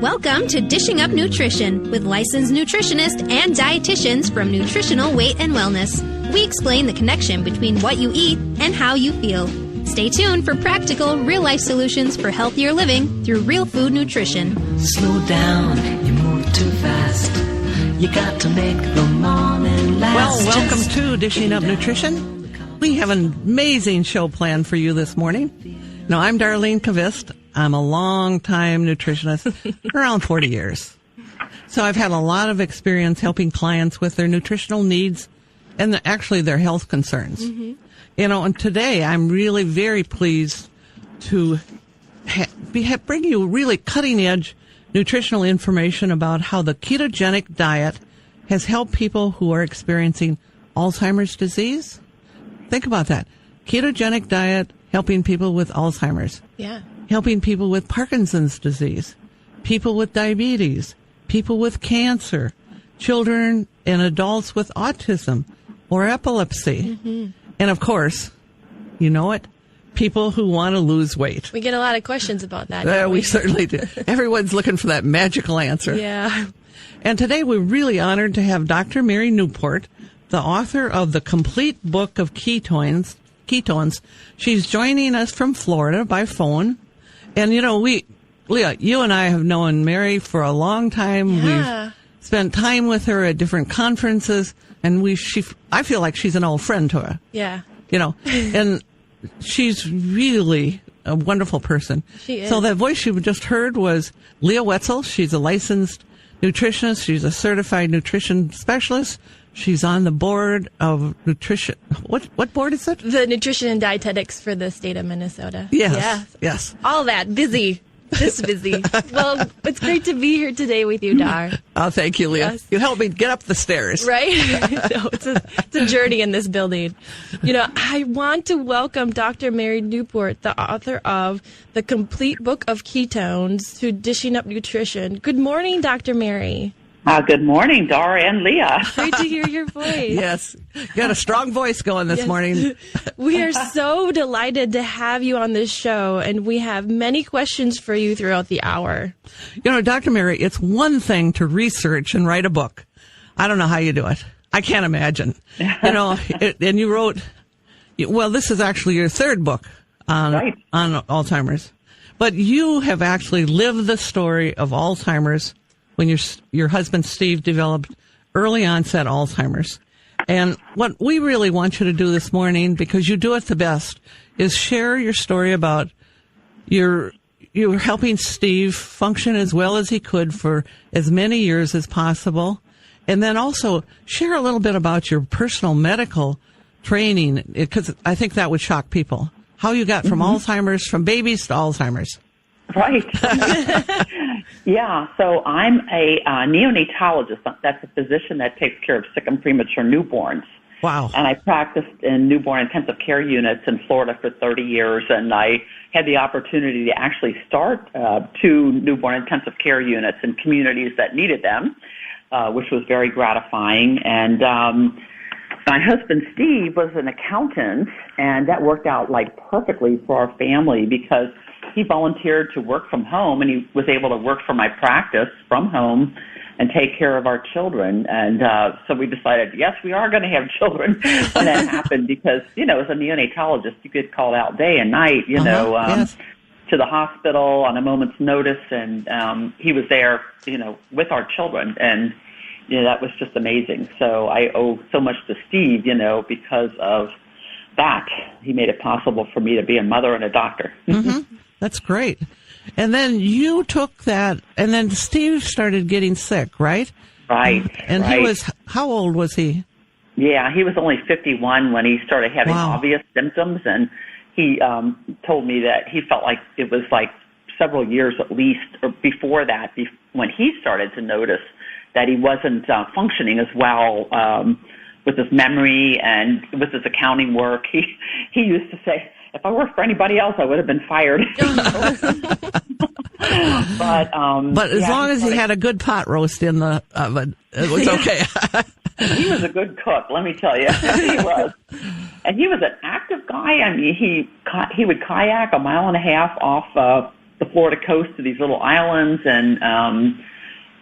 Welcome to Dishing Up Nutrition with licensed nutritionists and dietitians from Nutritional Weight and Wellness. We explain the connection between what you eat and how you feel. Stay tuned for practical, real-life solutions for healthier living through real food nutrition. Slow down, you move too fast. You got to make the morning last. Well, welcome to Dishing Up Nutrition. We have an amazing show planned for you this morning. Now, I'm Darlene Kvist. I'm a long-time nutritionist, around 40 years. So I've had a lot of experience helping clients with their nutritional needs and actually their health concerns. Mm-hmm. You know, and today I'm really very pleased to bring you really cutting-edge nutritional information about how the ketogenic diet has helped people who are experiencing Alzheimer's disease. Think about that. Ketogenic diet helping people with Alzheimer's. Yeah. Helping people with Parkinson's disease, people with diabetes, people with cancer, children and adults with autism or epilepsy. Mm-hmm. And of course, you know it, people who want to lose weight. We get a lot of questions about that. We certainly do. Everyone's looking for that magical answer. Yeah. And today we're really honored to have Dr. Mary Newport, the author of the Complete Book of Ketones. She's joining us from Florida by phone. And, you know, Leah, you and I have known Mary for a long time. Yeah. We've spent time with her at different conferences, and I feel like she's an old friend to her. Yeah. You know, and she's really a wonderful person. She is. So that voice you just heard was Leah Wetzel. She's a licensed nutritionist. She's a certified nutrition specialist. She's on the board of nutrition. What board is it? The Nutrition and Dietetics for the state of Minnesota. Yes. Yeah. Yes. All that. Busy. Just busy. Well, it's great to be here today with you, Dar. Oh, thank you, Leah. Yes. You helped me get up the stairs. Right? No, it's a journey in this building. You know, I want to welcome Dr. Mary Newport, the author of the Complete Book of Ketones, to Dishing Up Nutrition. Good morning, Dr. Mary. Good morning, Dar and Leah. Great to hear your voice. Yes. You got a strong voice going this morning. We are so delighted to have you on this show, and we have many questions for you throughout the hour. You know, Dr. Mary, it's one thing to research and write a book. I don't know how you do it. I can't imagine. You know, and you wrote, well, this is actually your third book on Alzheimer's. But you have actually lived the story of Alzheimer's when your husband, Steve, developed early onset Alzheimer's. And what we really want you to do this morning, because you do it the best, is share your story about you helping Steve function as well as he could for as many years as possible. And then also share a little bit about your personal medical training, because I think that would shock people. How you got from Alzheimer's, from babies to Alzheimer's. Right. Yeah, so I'm a neonatologist. That's a physician that takes care of sick and premature newborns. Wow. And I practiced in newborn intensive care units in Florida for 30 years, and I had the opportunity to actually start 2 newborn intensive care units in communities that needed them, which was very gratifying. And my husband, Steve, was an accountant, and that worked out like perfectly for our family because he volunteered to work from home, and he was able to work for my practice from home and take care of our children. And so we decided, yes, we are going to have children when that happened because, you know, as a neonatologist, you get called out day and night, yes, to the hospital on a moment's notice. And he was there, you know, with our children. And, you know, that was just amazing. So I owe so much to Steve, you know, because of that. He made it possible for me to be a mother and a doctor. Mm-hmm. That's great. And then you took that, and then Steve started getting sick, right? Right. And right. He was, how old was he? Yeah, he was only 51 when he started having obvious symptoms, and he told me that he felt like it was like several years at least or before that, when he started to notice that he wasn't functioning as well with his memory and with his accounting work. He used to say, if I worked for anybody else, I would have been fired. But as long as he had a good pot roast in the oven, it was okay. He was a good cook, let me tell you. He was. And he was an active guy. I mean, he would kayak 1.5 miles off the the Florida coast to these little islands and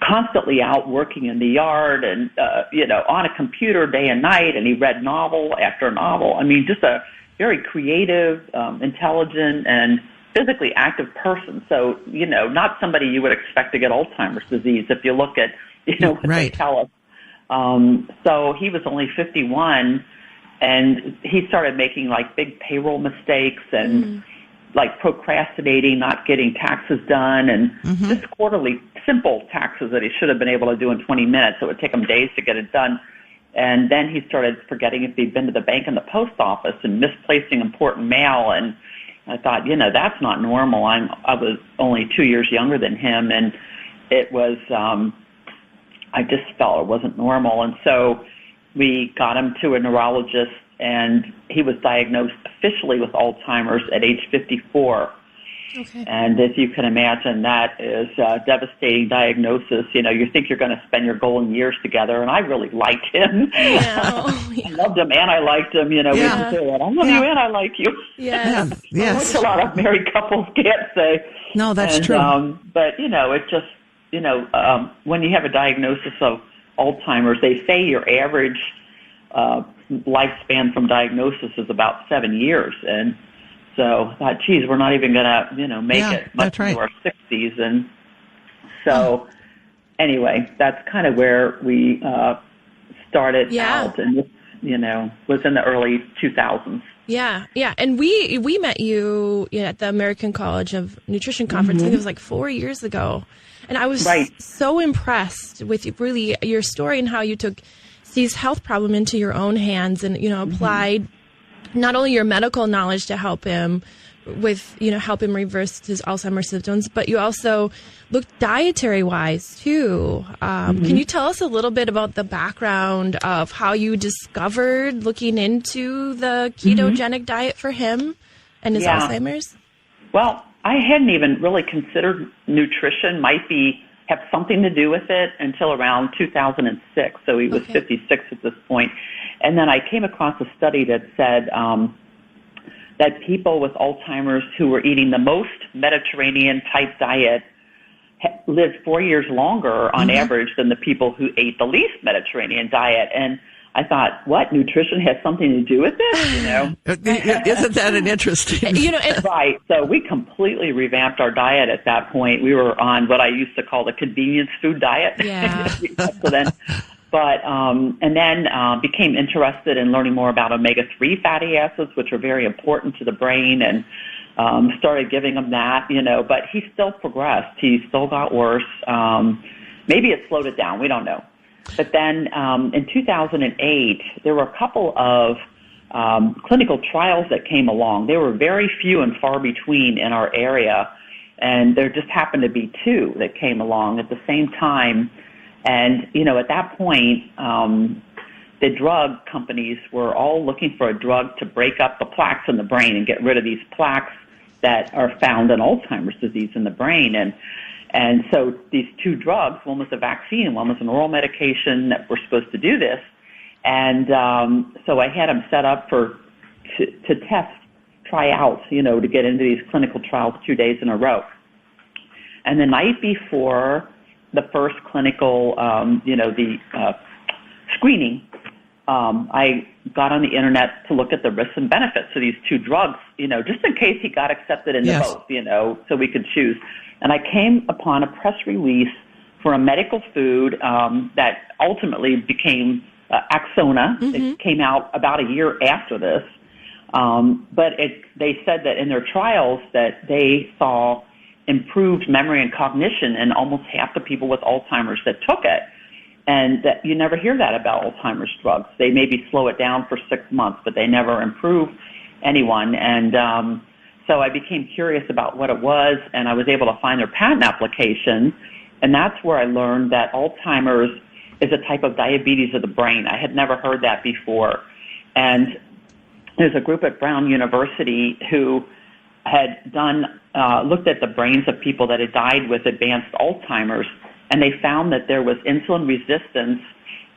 constantly out working in the yard and, on a computer day and night. And he read novel after novel. I mean, just a very creative, intelligent, and physically active person. So, not somebody you would expect to get Alzheimer's disease if you look at, what they tell us. So he was only 51, and he started making like big payroll mistakes and like procrastinating, not getting taxes done, and just quarterly simple taxes that he should have been able to do in 20 minutes. It would take him days to get it done. And then he started forgetting if he'd been to the bank and the post office and misplacing important mail. And I thought, that's not normal. I was only 2 years younger than him, and it was, I just felt it wasn't normal. And so we got him to a neurologist, and he was diagnosed officially with Alzheimer's at age 54. Okay. And as you can imagine, that is a devastating diagnosis. You think you're going to spend your golden years together, and I really liked him. Yeah. I loved him, and I liked him. We would say that. I love you, and I like you. Yes. Which a lot of married couples can't say. No, that's true. But, it just, when you have a diagnosis of Alzheimer's, they say your average lifespan from diagnosis is about 7 years. And so I thought, geez, we're not even going to, make it much into our 60s. And so anyway, that's kind of where we started out. And this, was in the early 2000s. Yeah. And we met you at the American College of Nutrition Conference. I think it was like 4 years ago. And I was so impressed with your story and how you took Steve's health problem into your own hands and, applied not only your medical knowledge to help him with, help him reverse his Alzheimer's symptoms, but you also looked dietary wise too. Can you tell us a little bit about the background of how you discovered looking into the ketogenic diet for him and his Alzheimer's? Well, I hadn't even really considered nutrition have something to do with it until around 2006. So he was 56 at this point. And then I came across a study that said that people with Alzheimer's who were eating the most Mediterranean-type diet lived 4 years longer on average than the people who ate the least Mediterranean diet. And I thought, what, nutrition has something to do with this? Isn't that an interesting? Right. So we completely revamped our diet at that point. We were on what I used to call the convenience food diet. Yeah. And then became interested in learning more about omega-3 fatty acids, which are very important to the brain, and started giving him that, but he still progressed. He still got worse. Maybe it slowed it down. We don't know. But then in 2008, there were a couple of clinical trials that came along. They were very few and far between in our area, and there just happened to be two that came along at the same time. And, at that point, the drug companies were all looking for a drug to break up the plaques in the brain and get rid of these plaques that are found in Alzheimer's disease in the brain. And so these two drugs, one was a vaccine and one was an oral medication that were supposed to do this. And so I had them set up to try out, to get into these clinical trials 2 days in a row. And the night before the first clinical, screening, I got on the internet to look at the risks and benefits of these two drugs, just in case he got accepted into both, so we could choose. And I came upon a press release for a medical food that ultimately became Axona. It came out about a year after this. But they said that in their trials that they saw improved memory and cognition in almost half the people with Alzheimer's that took it. And that you never hear that about Alzheimer's drugs. They maybe slow it down for 6 months, but they never improve anyone. And so I became curious about what it was, and I was able to find their patent application. And that's where I learned that Alzheimer's is a type of diabetes of the brain. I had never heard that before. And there's a group at Brown University who had looked at the brains of people that had died with advanced Alzheimer's, and they found that there was insulin resistance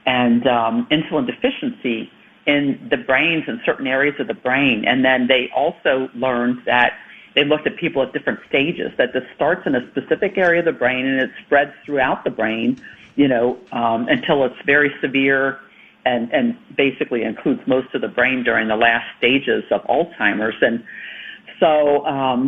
and insulin deficiency in the brains in certain areas of the brain. And then they also learned that they looked at people at different stages, that this starts in a specific area of the brain and it spreads throughout the brain, until it's very severe and basically includes most of the brain during the last stages of Alzheimer's. And so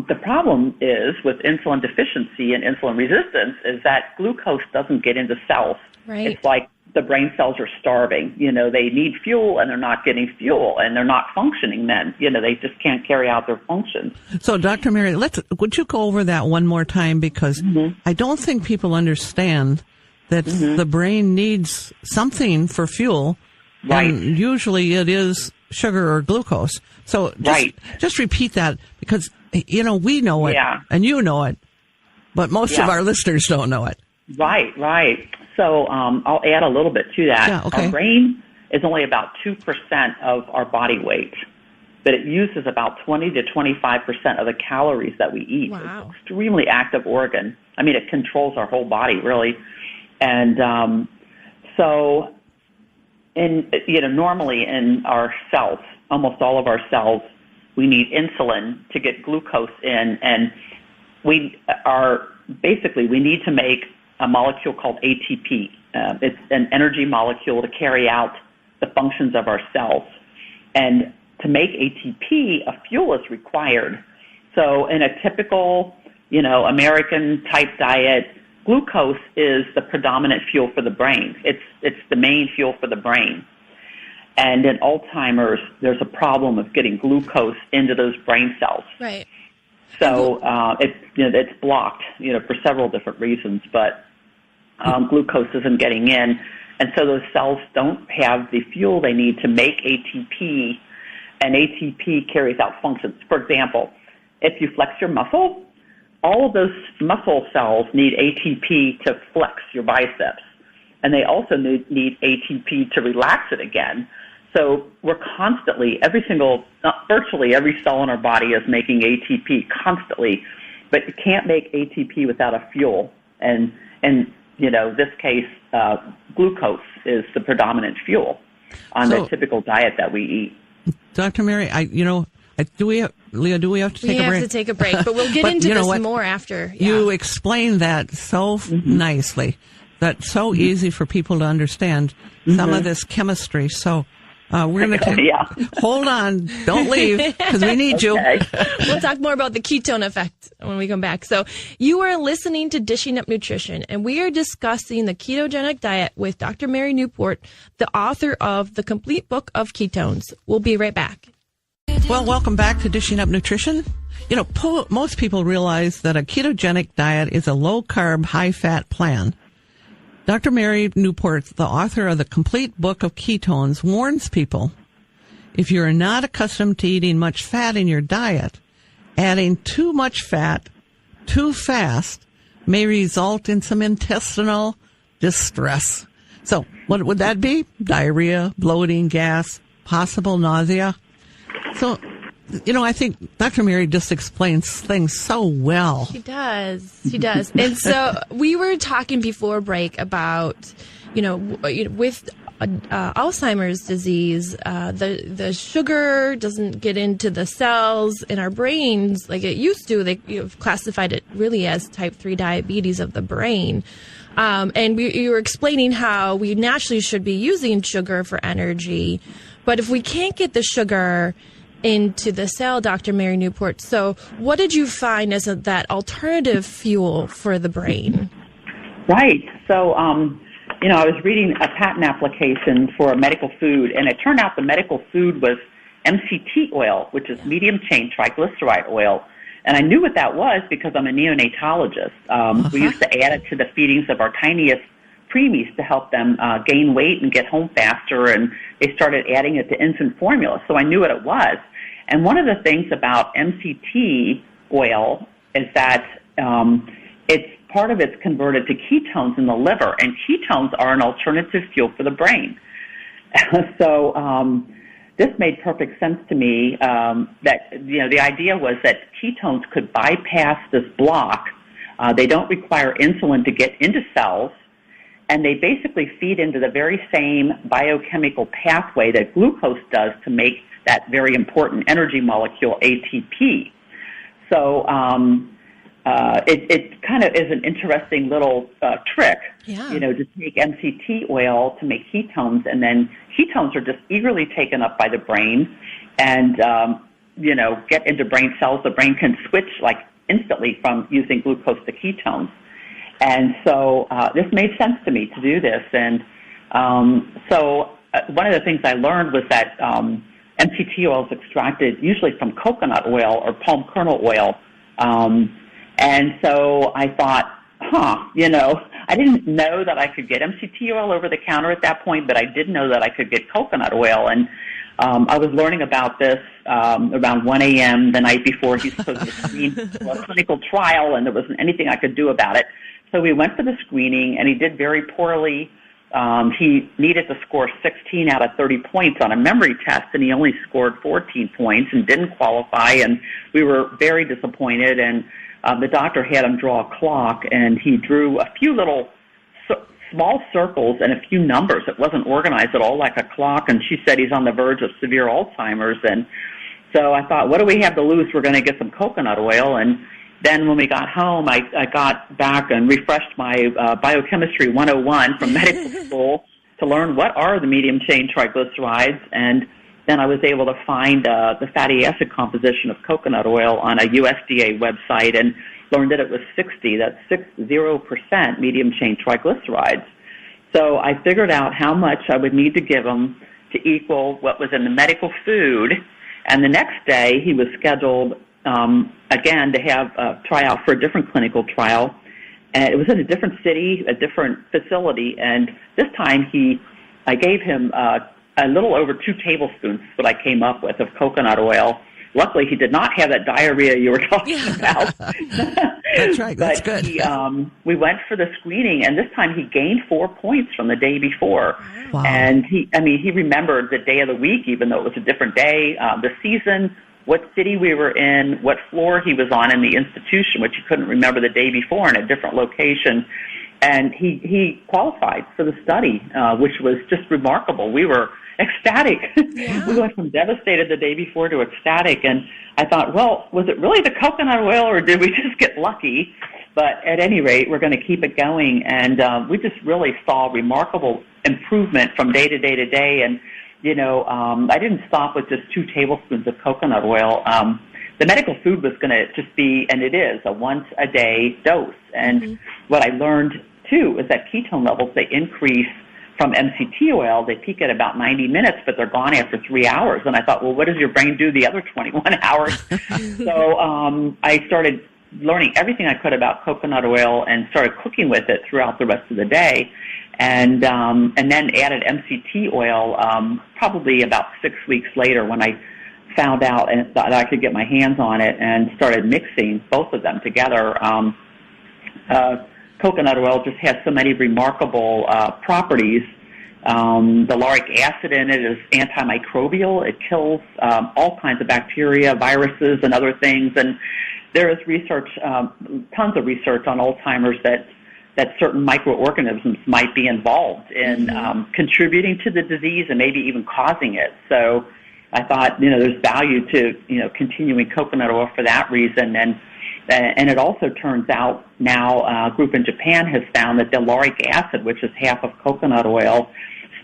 the problem is with insulin deficiency and insulin resistance is that glucose doesn't get into cells. Right. It's like the brain cells are starving. They need fuel and they're not getting fuel and they're not functioning then. They just can't carry out their functions. So, Dr. Mary, would you go over that one more time? Because I don't think people understand that the brain needs something for fuel. Right. And usually it is sugar or glucose. So just repeat that because, we know it and you know it, but most of our listeners don't know it. Right. So I'll add a little bit to that. Yeah, okay. Our brain is only about 2% of our body weight, but it uses about 20 to 25% of the calories that we eat. Wow. It's an extremely active organ. I mean, it controls our whole body, really. And normally in our cells, almost all of our cells, we need insulin to get glucose in, and we need to make a molecule called ATP. It's an energy molecule to carry out the functions of our cells. And to make ATP, a fuel is required. So in a typical, American type diet, glucose is the predominant fuel for the brain. It's the main fuel for the brain. And in Alzheimer's, there's a problem of getting glucose into those brain cells. Right. So it's blocked, for several different reasons, but glucose isn't getting in. And so those cells don't have the fuel they need to make ATP, and ATP carries out functions. For example, if you flex your muscle, all of those muscle cells need ATP to flex your biceps, and they also need ATP to relax it again. So we're constantly, virtually every cell in our body is making ATP constantly, but you can't make ATP without a fuel. And this case, glucose is the predominant fuel on the typical diet that we eat. Dr. Mary, Leah, do we have to take a break? We have to take a break, but we'll get into this more after. Yeah. You explained that so nicely. That's so easy for people to understand some of this chemistry. So we're going to hold on. Don't leave because we need you. Okay. We'll talk more about the ketone effect when we come back. So you are listening to Dishing Up Nutrition, and we are discussing the ketogenic diet with Dr. Mary Newport, the author of the Complete Book of Ketones. We'll be right back. Well, welcome back to Dishing Up Nutrition. Most people realize that a ketogenic diet is a low-carb, high-fat plan. Dr. Mary Newport, the author of the Complete Book of Ketones, warns people if you're not accustomed to eating much fat in your diet, adding too much fat too fast may result in some intestinal distress. So what would that be? Diarrhea, bloating, gas, possible nausea. So, I think Dr. Mary just explains things so well. She does. And so we were talking before break about, with Alzheimer's disease, the sugar doesn't get into the cells in our brains like it used to. You've classified it really as type 3 diabetes of the brain. And you were explaining how we naturally should be using sugar for energy. But if we can't get the sugar into the cell, Dr. Mary Newport, so what did you find as that alternative fuel for the brain? Right. So, I was reading a patent application for a medical food, and it turned out the medical food was MCT oil, which is medium-chain triglyceride oil. And I knew what that was because I'm a neonatologist. We used to add it to the feedings of our tiniest preemies to help them gain weight and get home faster, and they started adding it to infant formula. So I knew what it was. And one of the things about MCT oil is that part of it's converted to ketones in the liver, and ketones are an alternative fuel for the brain. So this made perfect sense to me that, the idea was that ketones could bypass this block. They don't require insulin to get into cells, and they basically feed into the very same biochemical pathway that glucose does to make that very important energy molecule ATP. So it kind of is an interesting little trick, to take MCT oil to make ketones, and then ketones are just eagerly taken up by the brain and, get into brain cells. The brain can switch like instantly from using glucose to ketones. And so this made sense to me to do this. And so one of the things I learned was that MCT oil is extracted usually from coconut oil or palm kernel oil. And so I thought, I didn't know that I could get MCT oil over the counter at that point, but I did know that I could get coconut oil. And I was learning about this around 1 a.m. the night before he's supposed to screen for a clinical trial, and there wasn't anything I could do about it. So we went for the screening, and he did very poorly. He needed to score 16 out of 30 points on a memory test, and he only scored 14 points and didn't qualify, and we were very disappointed. And the doctor had him draw a clock, and he drew a few little small circles and a few numbers. It wasn't organized at all like a clock, and she said he's on the verge of severe Alzheimer's. And so I thought, what do we have to lose? We're going to get some coconut oil. And then when we got home, I got back and refreshed my Biochemistry 101 from medical school to learn what are the medium-chain triglycerides. And then I was able to find the fatty acid composition of coconut oil on a USDA website and learned that it was 60, that's 60% medium-chain triglycerides. So I figured out how much I would need to give him to equal what was in the medical food. And the next day, he was scheduled again to have a tryout for a different clinical trial. And it was in a different city, a different facility. And this time I gave him a little over 2 tablespoons, what I came up with, of coconut oil. Luckily, he did not have that diarrhea you were talking about. That's right. That's good. We went for the screening, and this time he gained 4 points from the day before. Wow. And he remembered the day of the week, even though it was a different day, the season, what city we were in, what floor he was on in the institution, which he couldn't remember the day before in a different location. And he qualified for the study, which was just remarkable. We were ecstatic. Yeah. We went from devastated the day before to ecstatic. And I thought, well, was it really the coconut oil or did we just get lucky? But at any rate, we're going to keep it going. And we just really saw remarkable improvement from day to day to day. And, I didn't stop with just 2 tablespoons of coconut oil. The medical food was going to just be, and it is, a once-a-day dose. And what I learned, too, is that ketone levels, they increase from MCT oil. They peak at about 90 minutes, but they're gone after 3 hours. And I thought, well, what does your brain do the other 21 hours? So I started learning everything I could about coconut oil and started cooking with it throughout the rest of the day. And then added MCT oil probably about 6 weeks later when I found out that I could get my hands on it and started mixing both of them together. Coconut oil just has so many remarkable properties. The lauric acid in it is antimicrobial. It kills all kinds of bacteria, viruses, and other things. And there is research, tons of research on Alzheimer's that certain microorganisms might be involved in contributing to the disease and maybe even causing it. So I thought, there's value to, continuing coconut oil for that reason. And it also turns out now a group in Japan has found that the lauric acid, which is half of coconut oil,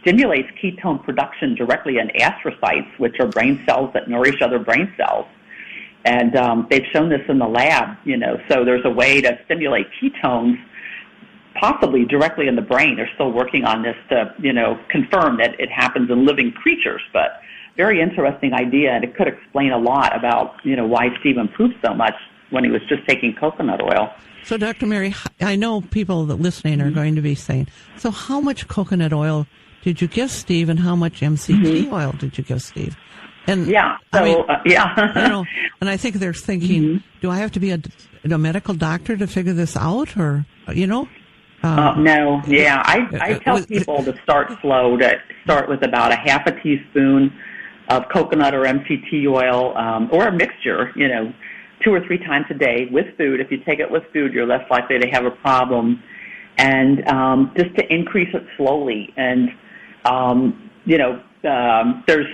stimulates ketone production directly in astrocytes, which are brain cells that nourish other brain cells. And they've shown this in the lab, so there's a way to stimulate ketones possibly directly in the brain. They're still working on this to, confirm that it happens in living creatures, but very interesting idea, and it could explain a lot about, why Steve improved so much when he was just taking coconut oil. So, Dr. Mary, I know people that listening are going to be saying, so how much coconut oil did you give Steve, and how much MCT oil did you give Steve? And yeah, so, and I think they're thinking, do I have to be a medical doctor to figure this out, or, no, yeah. I tell people to start slow, to start with about a half a teaspoon of coconut or MCT oil, or a mixture, 2 or 3 times a day with food. If you take it with food, you're less likely to have a problem. And just to increase it slowly. And, there's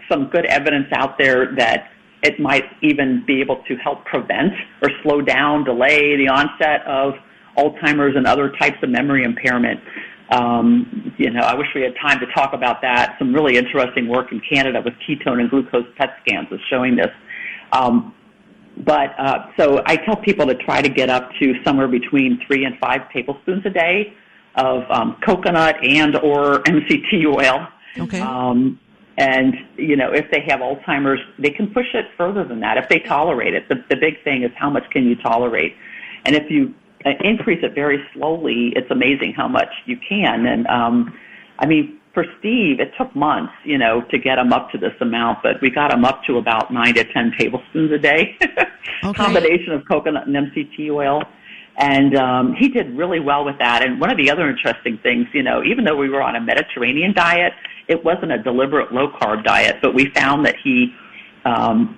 some good evidence out there that it might even be able to help prevent or slow down, delay the onset of Alzheimer's and other types of memory impairment. I wish we had time to talk about that. Some really interesting work in Canada with ketone and glucose PET scans is showing this. So I tell people to try to get up to somewhere between 3 and 5 tablespoons a day of coconut and or MCT oil. Okay. And, if they have Alzheimer's, they can push it further than that if they tolerate it. The big thing is how much can you tolerate? And if you increase it very slowly, it's amazing how much you can. And, for Steve, it took months, to get him up to this amount, but we got him up to about 9 to 10 tablespoons a day, combination of coconut and MCT oil. And he did really well with that. And one of the other interesting things, even though we were on a Mediterranean diet, it wasn't a deliberate low-carb diet, but we found that he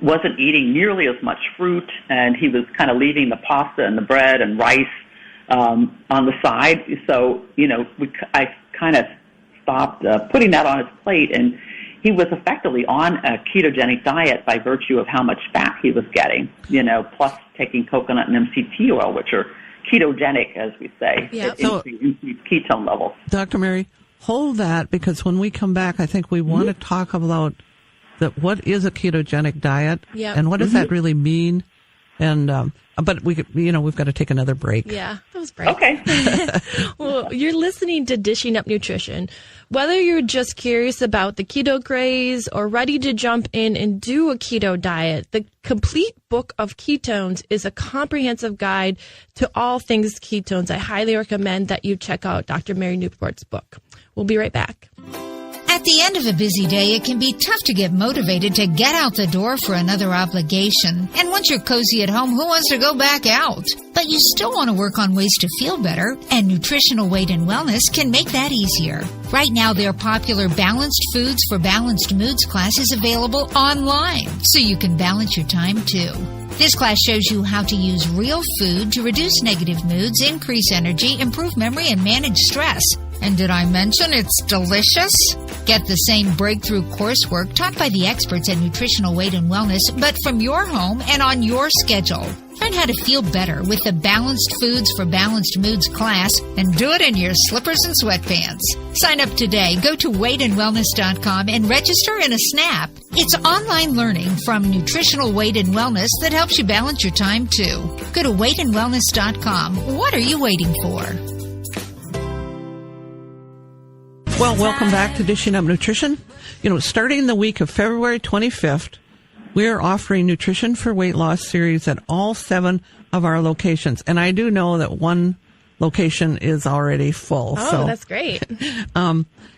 wasn't eating nearly as much fruit, and he was kind of leaving the pasta and the bread and rice on the side. So, I kind of stopped putting that on his plate, and he was effectively on a ketogenic diet by virtue of how much fat he was getting, plus taking coconut and MCT oil, which are ketogenic, as we say. Yeah. So, increase ketone levels. Dr. Mary, hold that, because when we come back, I think we want to talk about what is a ketogenic diet, and what does that really mean, and but we've got to take another break. Yeah, that was great. Okay. Well, you're listening to Dishing Up Nutrition. Whether you're just curious about the keto craze or ready to jump in and do a keto diet, the Complete Book of Ketones is a comprehensive guide to all things ketones. I highly recommend that you check out Dr. Mary Newport's book. We'll be right back. At the end of a busy day, it can be tough to get motivated to get out the door for another obligation. And once you're cozy at home, who wants to go back out? But you still want to work on ways to feel better, and Nutritional Weight and Wellness can make that easier. Right now, their popular Balanced Foods for Balanced Moods class is available online, so you can balance your time too. This class shows you how to use real food to reduce negative moods, increase energy, improve memory, and manage stress. And did I mention it's delicious? Get the same breakthrough coursework taught by the experts at Nutritional Weight and Wellness, but from your home and on your schedule. Learn how to feel better with the Balanced Foods for Balanced Moods class and do it in your slippers and sweatpants. Sign up today. Go to weightandwellness.com and register in a snap. It's online learning from Nutritional Weight and Wellness that helps you balance your time too. Go to weightandwellness.com. What are you waiting for? Well, welcome back to Dishing Up Nutrition. Starting the week of February 25th, we're offering Nutrition for Weight Loss series at all 7 of our locations. And I do know that one location is already full. Oh, that's great.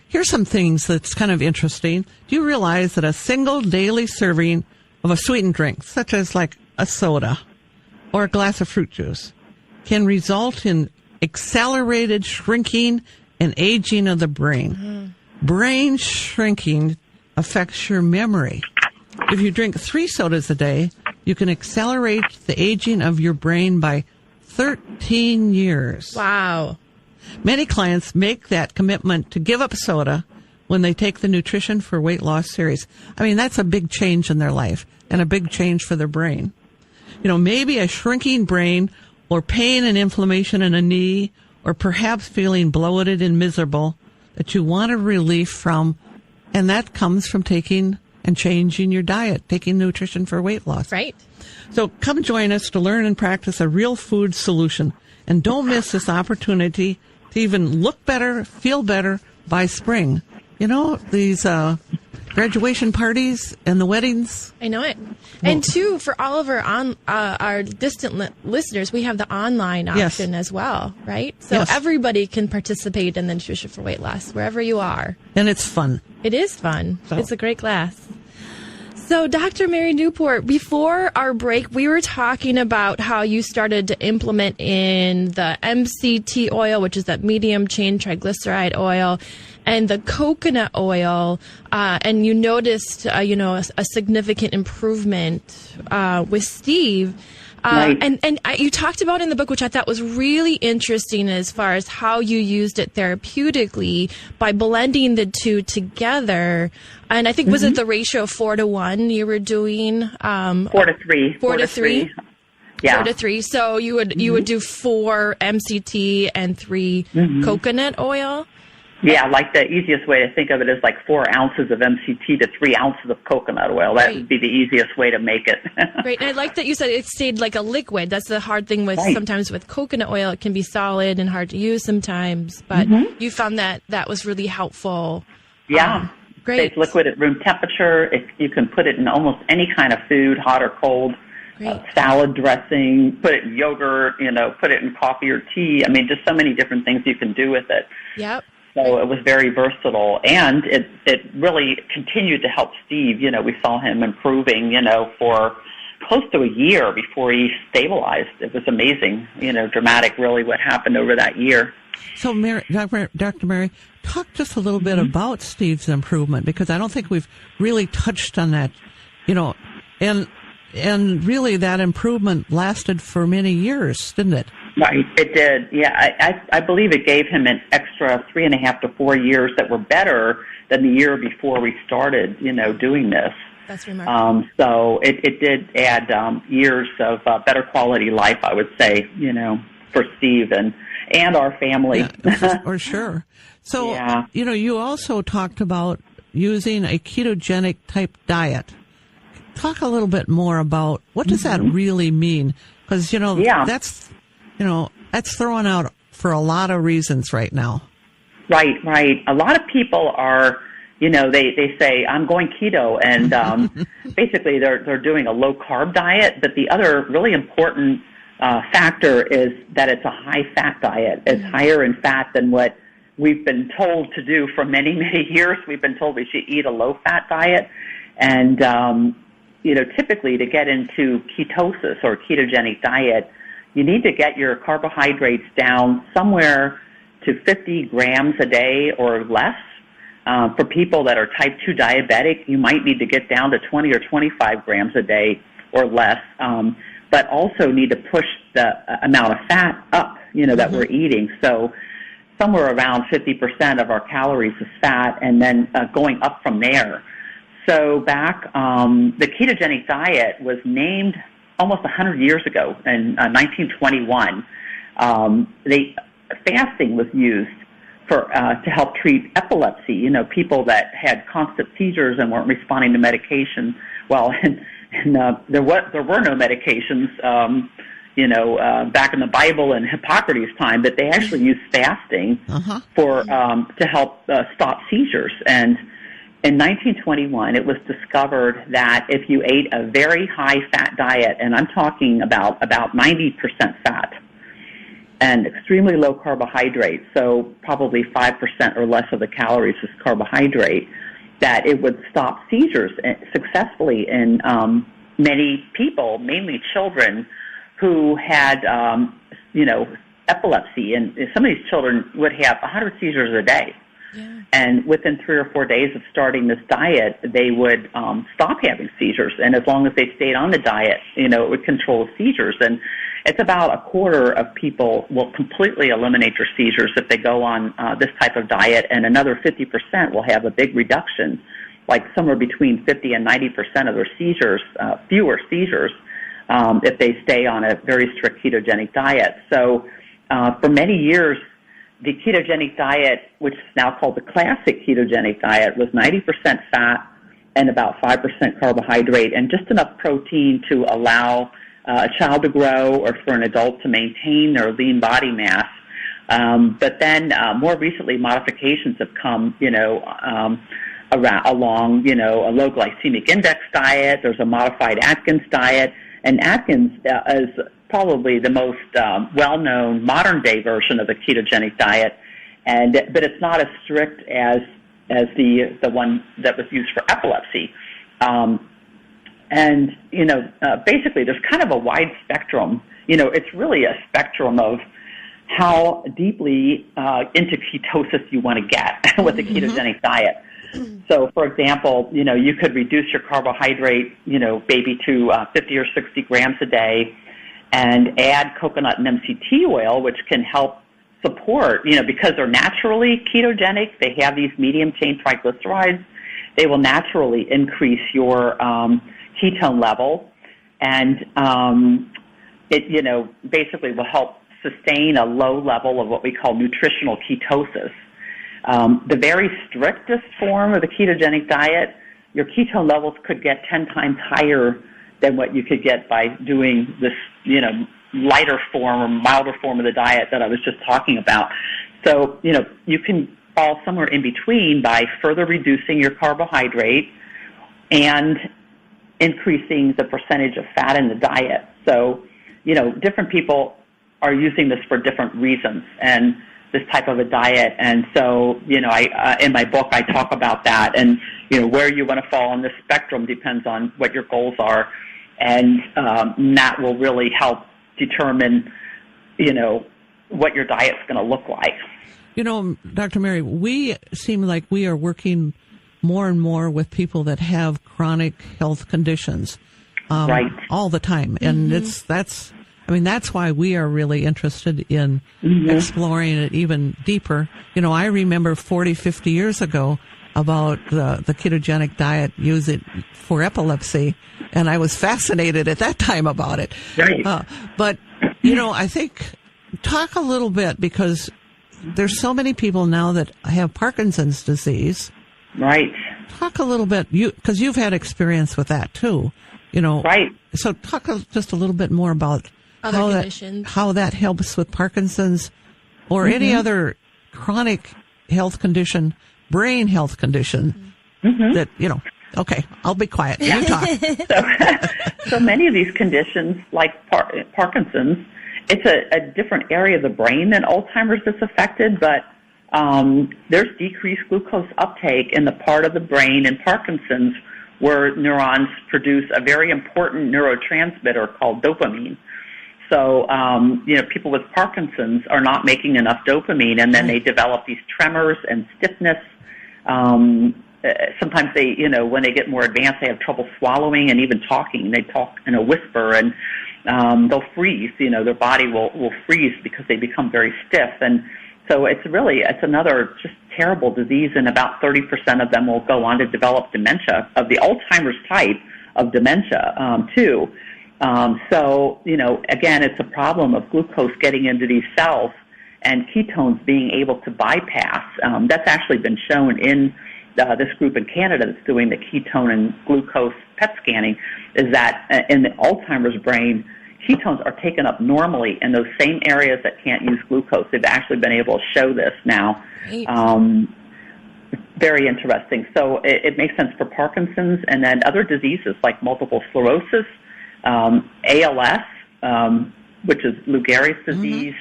Here's some things that's kind of interesting. Do you realize that a single daily serving of a sweetened drink, such as like a soda or a glass of fruit juice, can result in accelerated shrinking and aging of the brain? Mm-hmm. Brain shrinking affects your memory. If you drink 3 sodas a day, you can accelerate the aging of your brain by 13 years. Wow. Many clients make that commitment to give up soda when they take the Nutrition for Weight Loss series. I mean, that's a big change in their life and a big change for their brain. Maybe a shrinking brain or pain and inflammation in a knee, or perhaps feeling bloated and miserable that you want a relief from, and that comes from taking and changing your diet, taking Nutrition for Weight Loss. Right. So come join us to learn and practice a real food solution, and don't miss this opportunity to even look better, feel better by spring. These graduation parties and the weddings. I know it. And two, for all of our distant listeners, we have the online option as well, right? So everybody can participate in the Nutrition for Weight Loss wherever you are. And it's fun. It is fun. So. It's a great class. So, Dr. Mary Newport, before our break, we were talking about how you started to implement in the MCT oil, which is that medium chain triglyceride oil, and the coconut oil, and you noticed, a significant improvement with Steve. Right. And you talked about in the book, which I thought was really interesting as far as how you used it therapeutically by blending the two together. And I think, was it the ratio of 4-to-1 you were doing? 4-to-3. 4-to-3? Yeah. 4-to-3. So you would do 4 MCT and 3 coconut oil? Yeah, like the easiest way to think of it is like 4 ounces of MCT to 3 ounces of coconut oil. That would be the easiest way to make it. Right. And I like that you said it stayed like a liquid. That's the hard thing with sometimes with coconut oil. It can be solid and hard to use sometimes. But you found that was really helpful. Yeah. Great. Stays liquid at room temperature. You can put it in almost any kind of food, hot or cold. Salad dressing, put it in yogurt, put it in coffee or tea. I mean, just so many different things you can do with it. Yep. So it was very versatile, and it really continued to help Steve. We saw him improving, for close to a year before he stabilized. It was amazing, dramatic really what happened over that year. So, Dr. Mary, talk just a little bit about Steve's improvement, because I don't think we've really touched on that, and really that improvement lasted for many years, didn't it? Right, it did. Yeah, I believe it gave him an extra 3.5 to 4 years that were better than the year before we started, doing this. That's remarkable. So it did add years of better quality life, I would say, for Steve and our family. Yeah, for sure. So, you also talked about using a ketogenic type diet. Talk a little bit more about what does that really mean? Because, that's thrown out for a lot of reasons right now. Right. A lot of people are, they say, I'm going keto, and basically they're doing a low-carb diet, but the other really important factor is that it's a high-fat diet. It's higher in fat than what we've been told to do for many, many years. We've been told we should eat a low-fat diet, and, typically to get into ketosis or ketogenic diet, you need to get your carbohydrates down somewhere to 50 grams a day or less. For people that are type 2 diabetic, you might need to get down to 20 or 25 grams a day or less, but also need to push the amount of fat up, that we're eating. So somewhere around 50% of our calories is fat, and then going up from there. So back, the ketogenic diet was named almost 100 years ago in 1921. Fasting was used to help treat epilepsy. People that had constant seizures and weren't responding to medication. Well, and there were no medications, back in the Bible and Hippocrates' time, but they actually used fasting to help stop seizures. And in 1921, it was discovered that if you ate a very high-fat diet, and I'm talking about 90% fat, and extremely low carbohydrate, so probably 5% or less of the calories is carbohydrate, that it would stop seizures successfully in many people, mainly children, who had, epilepsy. And some of these children would have 100 seizures a day. Yeah. And within 3 or 4 days of starting this diet, they would stop having seizures. And as long as they stayed on the diet, it would control seizures. And it's about a quarter of people will completely eliminate their seizures if they go on this type of diet, and another 50% will have a big reduction, like somewhere between 50 and 90% of their seizures, fewer seizures, if they stay on a very strict ketogenic diet. So for many years, the ketogenic diet, which is now called the classic ketogenic diet, was 90% fat and about 5% carbohydrate, and just enough protein to allow a child to grow or for an adult to maintain their lean body mass. But then more recently, modifications have come, along, a low glycemic index diet. There's a modified Atkins diet, and Atkins is probably the most well-known modern-day version of the ketogenic diet, but it's not as strict as the one that was used for epilepsy. Basically, there's kind of a wide spectrum. It's really a spectrum of how deeply into ketosis you want to get with the ketogenic diet. So, for example, you could reduce your carbohydrate, maybe to 50 or 60 grams a day, and add coconut and MCT oil, which can help support, because they're naturally ketogenic, they have these medium-chain triglycerides, they will naturally increase your ketone level, and it, basically will help sustain a low level of what we call nutritional ketosis. The very strictest form of the ketogenic diet, your ketone levels could get 10 times higher than what you could get by doing this, lighter form or milder form of the diet that I was just talking about. So, you can fall somewhere in between by further reducing your carbohydrate and increasing the percentage of fat in the diet. So, different people are using this for different reasons and this type of a diet. And so, I in my book, I talk about that. And, where you want to fall on this spectrum depends on what your goals are. And that will really help determine, what your diet's going to look like. Dr. Mary, we seem like we are working more and more with people that have chronic health conditions, right, all the time. And that's why we are really interested in exploring it even deeper. I remember 40, 50 years ago about the ketogenic diet, use it for epilepsy, and I was fascinated at that time about it. Right. But, I think, talk a little bit, because there's so many people now that have Parkinson's disease. Right. Talk a little bit, because you've had experience with that too, Right. So talk just a little bit more about how that helps with Parkinson's or any other chronic health condition, brain health condition that, okay, I'll be quiet. You talk. So many of these conditions, like Parkinson's, it's a different area of the brain than Alzheimer's that's affected, but there's decreased glucose uptake in the part of the brain in Parkinson's where neurons produce a very important neurotransmitter called dopamine. So, people with Parkinson's are not making enough dopamine, and then they develop these tremors and stiffness. Sometimes they, when they get more advanced, they have trouble swallowing and even talking. They talk in a whisper, and they'll freeze. Their body will freeze because they become very stiff. And so it's another just terrible disease, and about 30% of them will go on to develop dementia, of the Alzheimer's type of dementia, too. So, again, it's a problem of glucose getting into these cells and ketones being able to bypass. That's actually been shown in this group in Canada that's doing the ketone and glucose PET scanning, is that in the Alzheimer's brain, ketones are taken up normally in those same areas that can't use glucose. They've actually been able to show this now. Very interesting. So it makes sense for Parkinson's, and then other diseases like multiple sclerosis, ALS, which is Lou Gehrig's disease,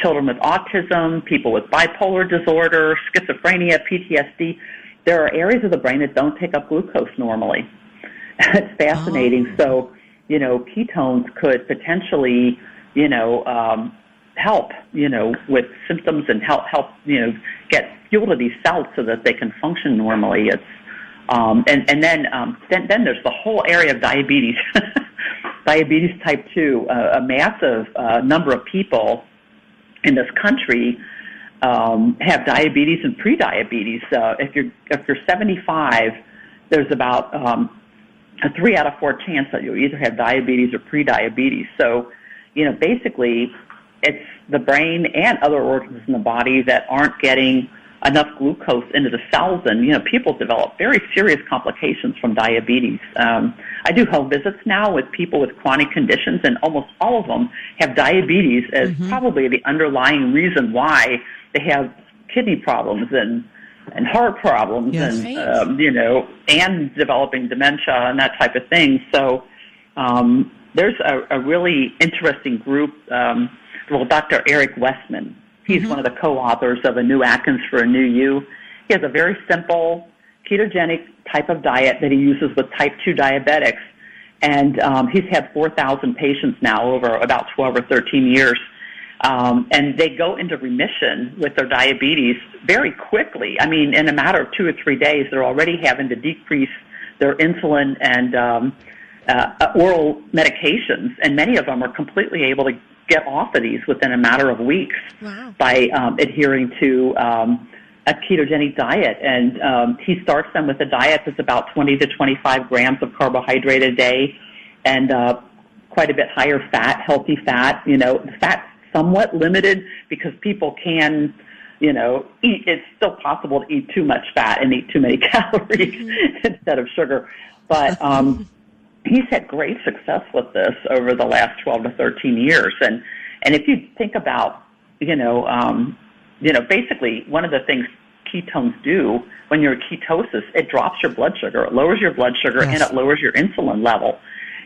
children with autism, people with bipolar disorder, schizophrenia, PTSD. There are areas of the brain that don't take up glucose normally. It's fascinating. So, ketones could potentially, help, with symptoms and help, get fuel to these cells so that they can function normally. It's then there's the whole area of diabetes, diabetes type 2. A massive number of people in this country have diabetes and prediabetes. If you're 75, there's about a 3 out of 4 chance that you'll either have diabetes or prediabetes. So, basically, it's the brain and other organs in the body that aren't getting enough glucose into the cells, and people develop very serious complications from diabetes. I do home visits now with people with chronic conditions, and almost all of them have diabetes as probably the underlying reason why they have kidney problems and heart problems, and developing dementia and that type of thing. So there's a really interesting group. Dr. Eric Westman. He's one of the co-authors of A New Atkins for a New You. He has a very simple ketogenic type of diet that he uses with type 2 diabetics. And he's had 4,000 patients now over about 12 or 13 years. And they go into remission with their diabetes very quickly. I mean, in a matter of 2 or 3 days, they're already having to decrease their insulin and oral medications, and many of them are completely able to get off of these within a matter of weeks by adhering to a ketogenic diet. And he starts them with a diet that's about 20 to 25 grams of carbohydrate a day and quite a bit higher fat, healthy fat. The fat's somewhat limited because people can, eat. It's still possible to eat too much fat and eat too many calories instead of sugar. But he's had great success with this over the last 12 to 13 years. And if you think about, basically one of the things ketones do when you're in ketosis, it drops your blood sugar. It lowers your blood sugar and it lowers your insulin level.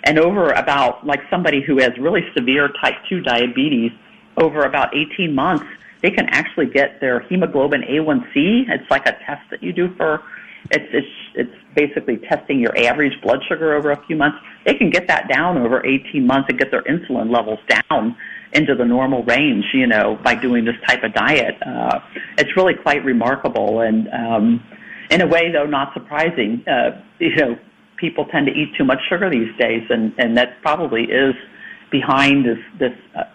And over about, like somebody who has really severe type 2 diabetes, over about 18 months, they can actually get their hemoglobin A1C. It's like a test that you do for, it's basically testing your average blood sugar over a few months. They can get that down over 18 months and get their insulin levels down into the normal range, by doing this type of diet. It's really quite remarkable. And in a way, though, not surprising. People tend to eat too much sugar these days, and that probably is behind this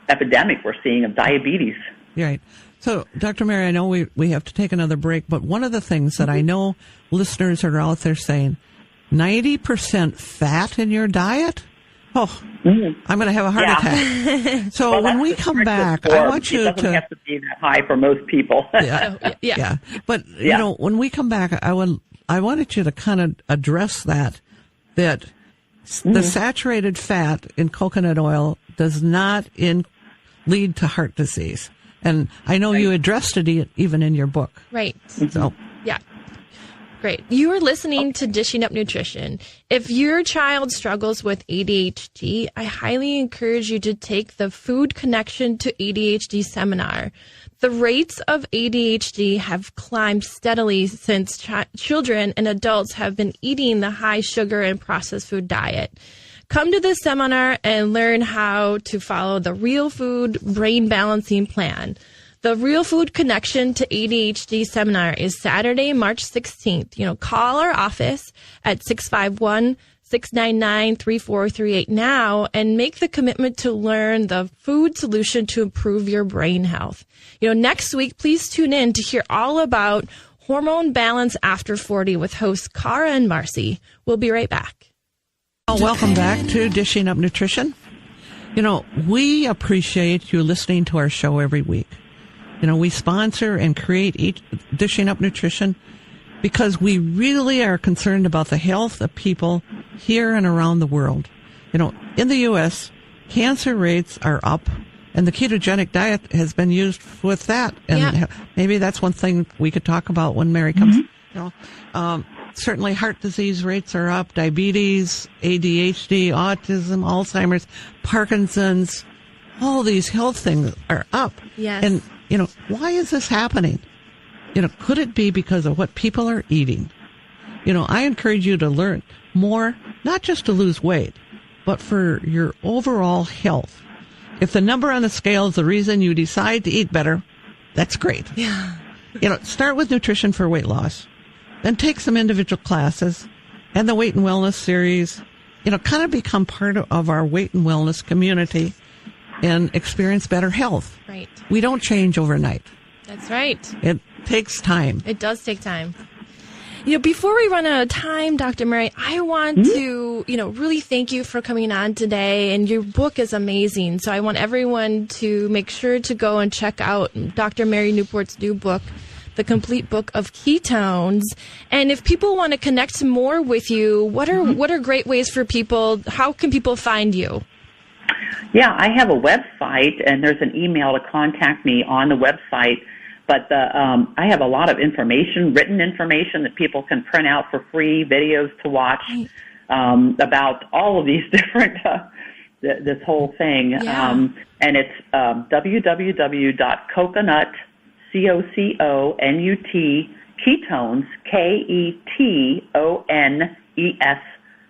epidemic we're seeing of diabetes. Right. So, Dr. Mary, I know we have to take another break, but one of the things that I know listeners are out there saying, 90% fat in your diet? Oh, I'm going to have a heart attack. So when we come back, I want you to... It doesn't have to be that high for most people. Yeah. But, when we come back, I wanted you to kind of address that the saturated fat in coconut oil does not lead to heart disease. And I know you addressed it even in your book. Right. So, yeah. Great. You are listening to Dishing Up Nutrition. If your child struggles with ADHD, I highly encourage you to take the Food Connection to ADHD seminar. The rates of ADHD have climbed steadily since children and adults have been eating the high sugar and processed food diet. Come to this seminar and learn how to follow the Real Food Brain Balancing Plan. The Real Food Connection to ADHD seminar is Saturday, March 16th. Call our office at 651-699-3438 now and make the commitment to learn the food solution to improve your brain health. Next week, please tune in to hear all about hormone balance after 40 with hosts Cara and Marcy. We'll be right back. Welcome back to Dishing Up Nutrition. We appreciate you listening to our show every week. We sponsor and create Dishing Up Nutrition because we really are concerned about the health of people here and around the world. In the U.S., cancer rates are up, and the ketogenic diet has been used with that. And maybe that's one thing we could talk about when Mary comes. Certainly heart disease rates are up, diabetes, ADHD, autism, Alzheimer's, Parkinson's, all these health things are up. Yes. And, why is this happening? Could it be because of what people are eating? I encourage you to learn more, not just to lose weight, but for your overall health. If the number on the scale is the reason you decide to eat better, that's great. Yeah. Start with nutrition for weight loss. Then take some individual classes and the Weight and Wellness series, kind of become part of our weight and wellness community and experience better health. Right. We don't change overnight. That's right. It takes time. It does take time. Before we run out of time, Dr. Mary, I want to, really thank you for coming on today. And your book is amazing. So I want everyone to make sure to go and check out Dr. Mary Newport's new book, The Complete Book of Ketones. And if people want to connect more with you, what are great ways for people? How can people find you? Yeah, I have a website, and there's an email to contact me on the website. But I have a lot of information, written information that people can print out for free, videos to watch about all of these different, this whole thing. Yeah. And it's www.coconut, COCONUT, ketones,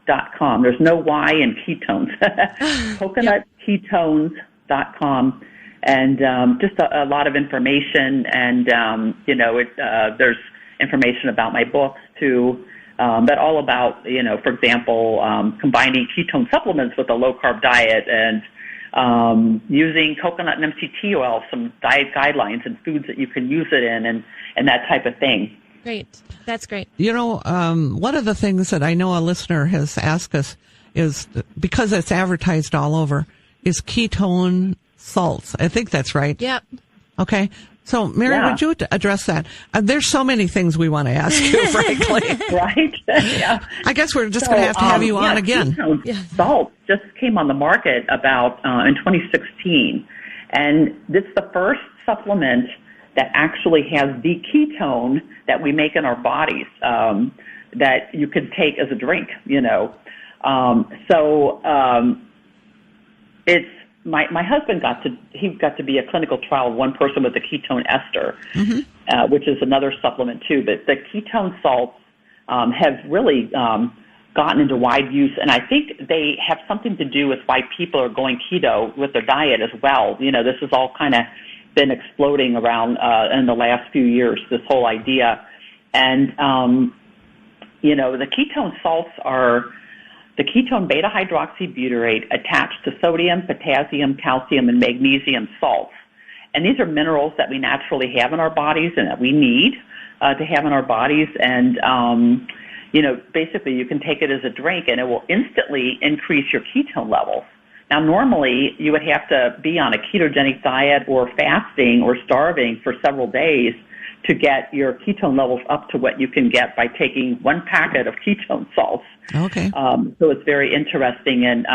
KETONES.com. There's no Y in ketones. CoconutKetones.com. And just a lot of information, and there's information about my books too. but all about, for example, combining ketone supplements with a low-carb diet and using coconut and MCT oil, some diet guidelines and foods that you can use it in, and that type of thing. Great. That's great. One of the things that I know a listener has asked us is, because it's advertised all over, is ketone salts. I think that's right. Yep. Okay. So, Mary, would you address that? There's so many things we want to ask you, frankly. Right? Yeah. I guess we're just going to have you on again. Ketone salt just came on the market about in 2016. And this is the first supplement that actually has the ketone that we make in our bodies that you can take as a drink, it's my husband got to be a clinical trial of one person with the ketone ester, which is another supplement too. But the ketone salts have really gotten into wide use, and I think they have something to do with why people are going keto with their diet as well. This has all kind of been exploding around in the last few years, this whole idea. And, the ketone salts are the ketone beta-hydroxybutyrate attached to sodium, potassium, calcium, and magnesium salts. And these are minerals that we naturally have in our bodies and that we need to have in our bodies. And, basically you can take it as a drink and it will instantly increase your ketone levels. Now, normally you would have to be on a ketogenic diet or fasting or starving for several days to get your ketone levels up to what you can get by taking one packet of ketone salts. Okay. So it's very interesting. And,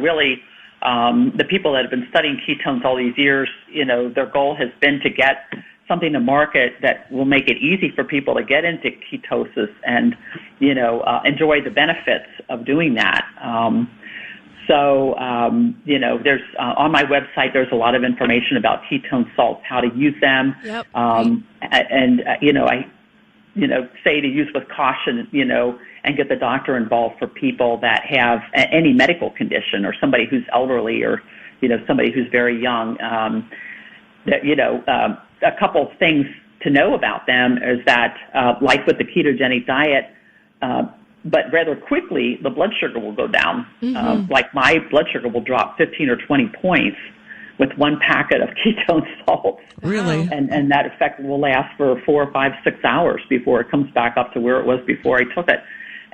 really, the people that have been studying ketones all these years, their goal has been to get something to market that will make it easy for people to get into ketosis and, enjoy the benefits of doing that. There's on my website, there's a lot of information about ketone salts, how to use them. Yep. I say to use with caution, and get the doctor involved for people that have any medical condition or somebody who's elderly or, somebody who's very young. A couple of things to know about them is that, like with the ketogenic diet, but rather quickly, the blood sugar will go down. Like my blood sugar will drop 15 or 20 points with one packet of ketone salts. Really? And that effect will last for 4, 5, 6 hours before it comes back up to where it was before I took it.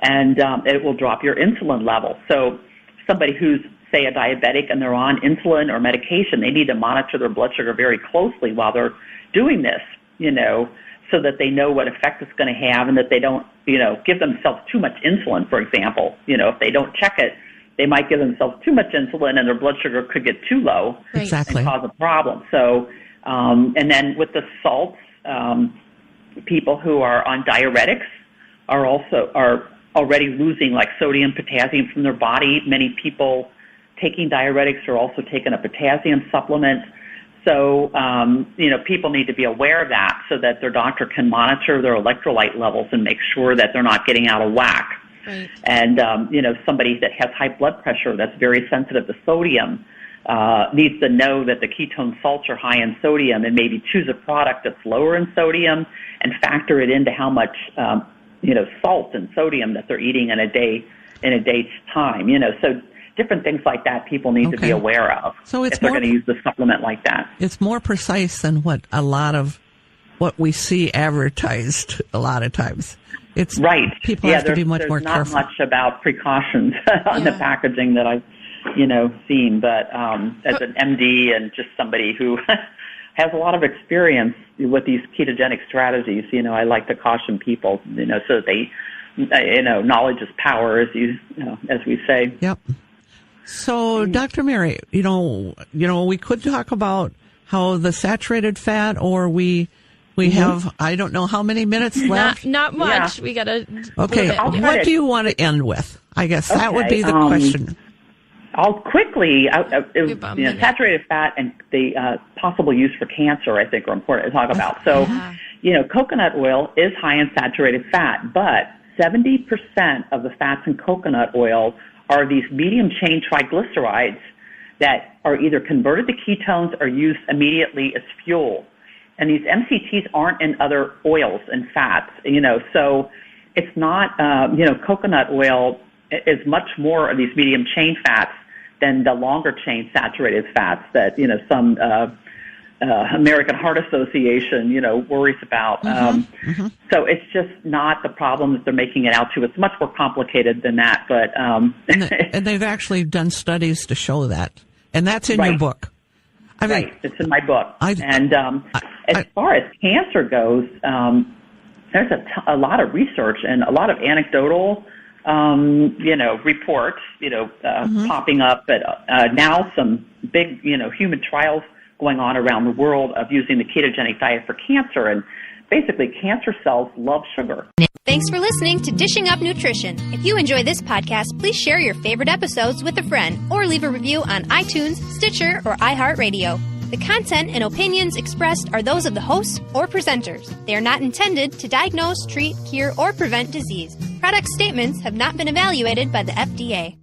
And it will drop your insulin level. So somebody who's, say, a diabetic and they're on insulin or medication, they need to monitor their blood sugar very closely while they're doing this, so that they know what effect it's going to have and that they don't, give themselves too much insulin, for example. If they don't check it, they might give themselves too much insulin and their blood sugar could get too low Exactly. and cause a problem. So, and then with the salts, people who are on diuretics are already losing like sodium, potassium from their body. Many people taking diuretics are also taking a potassium supplement. So, people need to be aware of that so that their doctor can monitor their electrolyte levels and make sure that they're not getting out of whack. Right. And, somebody that has high blood pressure that's very sensitive to sodium needs to know that the ketone salts are high in sodium and maybe choose a product that's lower in sodium and factor it into how much, salt and sodium that they're eating in a day's time. So different things like that people need to be aware of so it's if they're going to use the supplement like that. It's more precise than what a lot of what we see advertised a lot of times. It's right. People have to be much more careful. There's not much about precautions on the packaging that I've, seen. But as an MD and just somebody who has a lot of experience with these ketogenic strategies, I like to caution people, so that they, knowledge is power, as we say. Yep. So, Dr. Mary, we could talk about how the saturated fat, or we have, I don't know how many minutes left. Not much. Yeah. We got to. Okay. What do you want to end with? I guess that would be the question. I'll quickly, saturated fat and the possible use for cancer, I think, are important to talk about. So, coconut oil is high in saturated fat, but 70% of the fats in coconut oil are these medium-chain triglycerides that are either converted to ketones or used immediately as fuel. And these MCTs aren't in other oils and fats, so it's not, coconut oil is much more of these medium chain fats than the longer chain saturated fats that, some American Heart Association, worries about. So it's just not the problem that they're making it out to. It's much more complicated than that. But and they've actually done studies to show that. And that's in your book. Right. It's in my book. As far as cancer goes, there's a lot of research and a lot of anecdotal, reports, popping up. But now some big, human trials going on around the world of using the ketogenic diet for cancer. And basically, cancer cells love sugar. Thanks for listening to Dishing Up Nutrition. If you enjoy this podcast, please share your favorite episodes with a friend or leave a review on iTunes, Stitcher, or iHeartRadio. The content and opinions expressed are those of the hosts or presenters. They are not intended to diagnose, treat, cure, or prevent disease. Product statements have not been evaluated by the FDA.